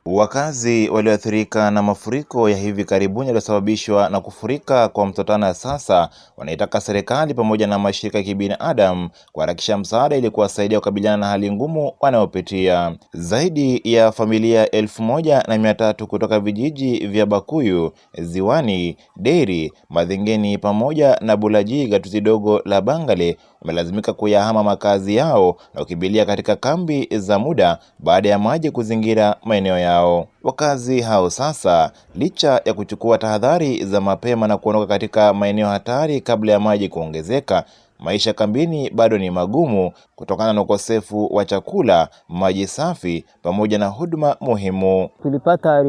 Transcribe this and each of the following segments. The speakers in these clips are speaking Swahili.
Wakazi walioathirika na mafuriko ya hivi karibuni yaliyosababishwa na kufurika kwa mto Tana sasa wanaitaka serikali pamoja na mashirika ya kibinadamu kuharakisha msaada ili kuwasaidia kukabiliana na hali ngumu wanayopitia. Zaidi ya familia 1300 kutoka vijiji vya Bakuyu, Ziwani, Deri, Madhengeni pamoja na Bulaji, gatuzi dogo la Bangale wamelazimika kuyahama makazi yao na kukimbilia katika kambi za muda baada ya maji kuzingira maeneo yao. Wakazi hao sasa, licha ya kuchukua tahadhari za mapema na kuondoka katika maeneo hatari kabla ya maji kuongezeka, maisha kambini bado ni magumu kutokana na ukosefu wa chakula, maji safi pamoja na huduma muhimu. Tulipata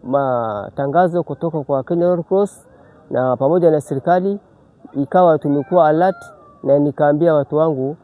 matangazo kutoka kwa Kenya Red Cross na pamoja na serikali, ikawa tumekuwa alert, na nikaambia watu wangu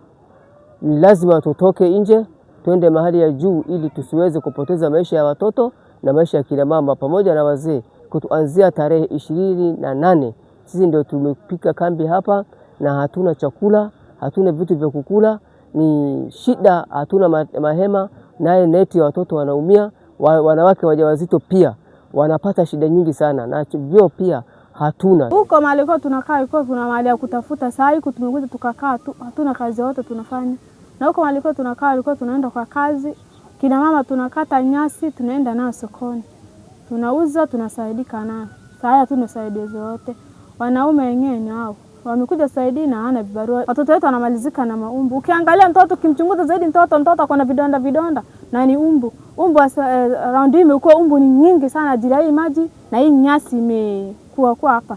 ni lazima tutoke nje twende mahali ya juu ili tusiweze kupoteza maisha ya watoto na maisha ya kina mama pamoja na wazee. Kuanzia tarehe 28 sisi ndio tumepika kambi hapa na hatuna chakula, hatuna vitu vya kukula, ni shida, hatuna mahema, naye neti ya watoto wanaumia, wanawake wajawazito pia wanapata shida nyingi sana, na vyoo pia hatuna. Huko mahali kwa tunakaa iko kuna mahali ya kutafuta, saa hii tumekuja tukakaa tu, hatuna kazi yote tunafanya. Na huko mahali kwa tunakaa ilikuwa tunaenda kwa kazi, kina mama tunakata nyasi tunaenda nayo sokoni, tunauza tunasaidika nayo. Saa hii tunasaidia zote, wanaume wenyewe ni hao wamekuja saidi na hana vibarua. Watoto wetu wanamalizika na maumbu. Ukiangalia mtoto kimchunguza zaidi mtoto akona vidonda na ni umbu. Umbu round hii imekuwa umbu ni nyingi sana ajili hii maji na hii nyasi imekuwa hapa.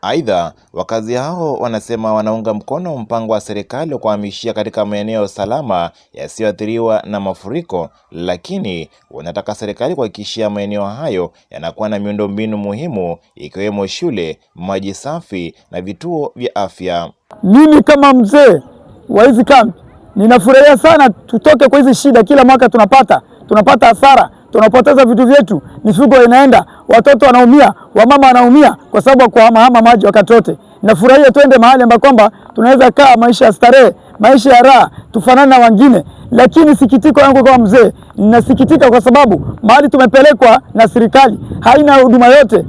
Aidha, wakazi hao wanasema wanaunga mkono mpango wa serikali wa kuhamishia katika maeneo salama yasiyoathiriwa na mafuriko, lakini wanataka serikali kuhakikisha maeneo hayo yanakuwa na miundombinu muhimu ikiwemo shule, maji safi na vituo vya afya. Mimi kama mzee wa hizi kambi ninafurahia sana tutoke kwa hizi shida. Kila mwaka tunapata hasara, tunapoteza vitu vyetu, mifugo inaenda, watoto wanaumia, wamama wanaumia kwa sababu kuhama maji wakati wote. Nafurahia twende mahali ambapo kwamba tunaweza kaa maisha ya starehe, maisha ya raha, tufanane na wengine. Lakini sikitiko yangu kama mzee, ninasikitika kwa sababu mahali tumepelekwa na serikali haina huduma yote.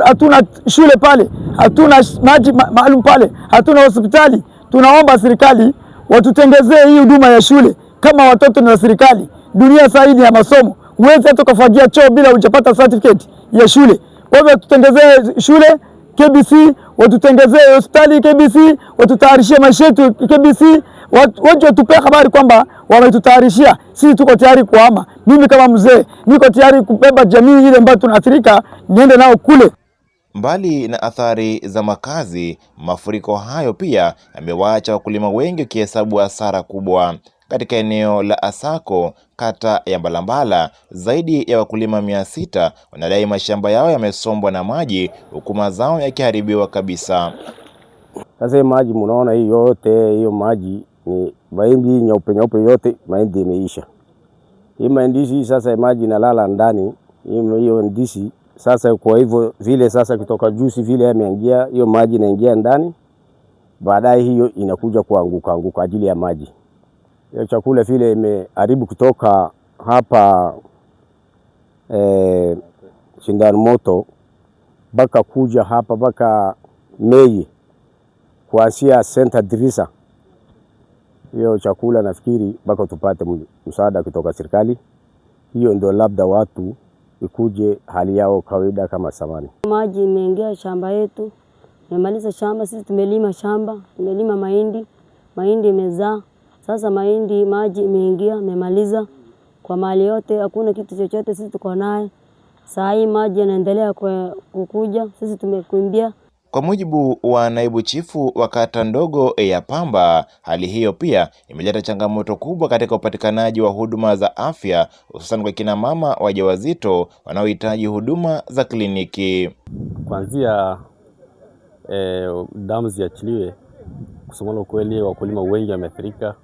Hatuna shule pale, hatuna maji maalum pale, hatuna hospitali. Tunaomba serikali watutengezee hii huduma ya shule. Kama watoto ni wa serikali, dunia sasa hii ya masomo, huwezi hata kufagia choo bila hujapata certificate ya shule. Kwa hivyo tutengezee shule KBC, watutengezee hospitali KBC, watutayarishie maisha yetu KBC, waje watupe habari kwamba wametutayarishia. Sisi tuko tayari kuhama. Mimi kama mzee niko tayari kubeba jamii ile ambayo tunaathirika niende nao kule. Mbali na athari za makazi, mafuriko hayo pia yamewaacha wakulima wengi kihesabu hasara kubwa. Katika eneo la Asako, kata ya Mbalambala, zaidi ya wakulima 600 wanadai mashamba yao yamesombwa na maji huku mazao yakiharibiwa kabisa. Sasa maji mnaona hii yote, hiyo maji ni mahindi nyeupe yote, mahindi imeisha. Hii mahindi sasa maji inalala ndani, hiyo ndizi sasa. Kwa hivyo vile sasa kutoka juisi vile yameingia, hiyo maji inaingia ndani, baadaye hiyo inakuja kuanguka ajili ya maji. Hiyo chakula vile imeharibu kutoka hapa Shindano Moto baka kuja hapa baka Mei kuanzia Center Dirisa. Hiyo chakula nafikiri baka tupate msaada kutoka serikali. Hiyo ndio labda watu ikuje hali yao kawaida kama zamani. Maji imeingia shamba yetu, imemaliza shamba. Sisi tumelima shamba, tumelima mahindi imezaa. Sasa mahindi maji imeingia, imemaliza kwa mali yote, hakuna kitu chochote sisi tuko naye. Saa hii maji yanaendelea kukuja, sisi tumekimbia. Kwa mujibu wa naibu chifu wa kata ndogo ya Pamba, hali hiyo pia imeleta changamoto kubwa katika upatikanaji wa huduma za afya, hususan kwa kina mama wajawazito wanaohitaji huduma za kliniki. Kuanzia damu ziachiliwe, kusema kweli wakulima wengi wameathirika,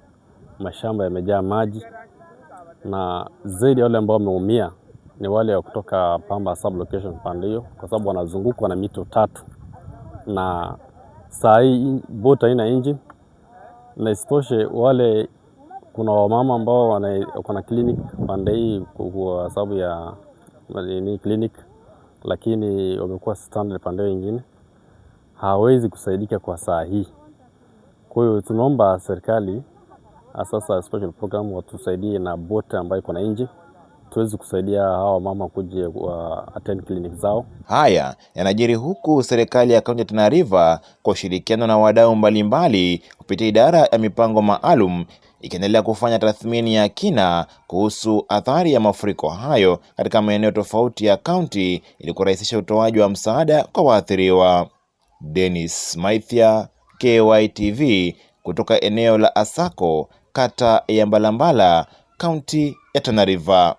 mashamba yamejaa maji, na zaidi wale ambao wameumia ni wale wa kutoka Pamba sub location pande hiyo, kwa sababu wanazungukwa na mito 3 na saa hii bota haina engine, na isitoshe wale Kuna wamama ambao wako na clinic pande hii kwa sababu ya ni clinic, lakini wamekuwa standard pande nyingine, hawezi kusaidika kwa saa hii. Kwa hiyo tunaomba serikali sasa special program watusaidie na bote ambayo iko na nje, tuwezi kusaidia hawa mama kuja attend clinic zao. Haya yanajiri huku serikali ya kaunti ya Tana River kwa ushirikiano na wadau mbalimbali kupitia idara ya mipango maalum ikiendelea kufanya tathmini ya kina kuhusu athari ya mafuriko hayo katika maeneo tofauti ya kaunti ili kurahisisha utoaji wa msaada kwa waathiriwa. Dennis Maithia, KYTV, kutoka eneo la Asako, kata ya Mbalambala, kaunti ya Tana River.